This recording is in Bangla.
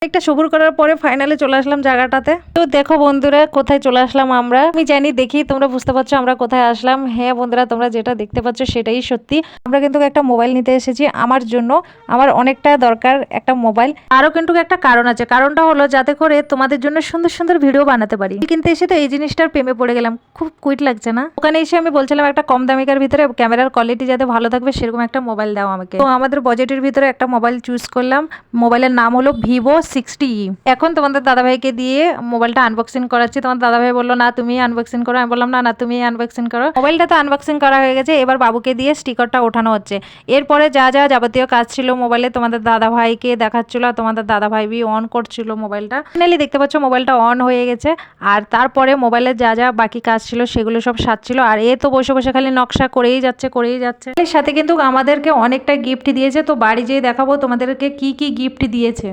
একটা সবুর করার পরে ফাইনালি চলে আসলাম জায়গাটাতে। তো দেখো বন্ধুরা কোথায় চলে আসলাম আমরা, আমি জানি দেখি তোমরা বুঝতে পারছো আমরা কোথায় আসলাম। হ্যাঁ বন্ধুরা, তোমরা যেটা দেখতে পাচ্ছ সেটাই সত্যি। আমরা কিন্তু একটা মোবাইল নিতে এসেছি আমার জন্য। আমার অনেকটা দরকার একটা মোবাইল। আরও কিন্তু একটা কারণ আছে, কারণটা হলো যাতে করে তোমাদের জন্য সুন্দর সুন্দর ভিডিও বানাতে পারি। কিন্তু এসে তো এই জিনিসটার প্রেমে পড়ে গেলাম, খুব কুইট লাগছে না? ওখানে এসে আমি বলছিলাম একটা কম দামিকার ভিতরে ক্যামেরার কোয়ালিটি যাতে ভালো থাকবে সেরকম একটা মোবাইল দাও আমাকে। তো আমাদের বাজেটের ভিতরে একটা মোবাইল চুজ করলাম। মোবাইলের নাম হলো Vivo 60E। এখন তোমাদের দাদাভাইকে দিয়ে মোবাইলটা আনবক্সিং করাচ্ছি। তোমার দাদাভাই বললো না তুমি আনবক্সিং করো, আমি বললাম না না তুমি আনবক্সিং করো। মোবাইলটা তো আনবক্সিং করা হয়ে গেছে, এবার বাবুকে দিয়ে স্টিকারটা ওঠানো হচ্ছে। এরপরে যা যা যাবতীয় কাজ ছিল মোবাইলে তোমাদের দাদাভাইকে দেখাচ্ছিল, তোমাদের দাদাভাই অন করছিল মোবাইলটা। ফাইনালি দেখতে পাচ্ছ মোবাইলটা অন হয়ে গেছে। আর তারপরে মোবাইলের যা যা বাকি কাজ ছিল সেগুলো সব সাজছিল। আর এ তো বসে বসে খালি নকশা করেই যাচ্ছে করেই যাচ্ছে। এর সাথে কিন্তু আমাদেরকে অনেকটা গিফট দিয়েছে, তো বাড়ি যেয়ে দেখাবো তোমাদেরকে কি কি গিফট দিয়েছে।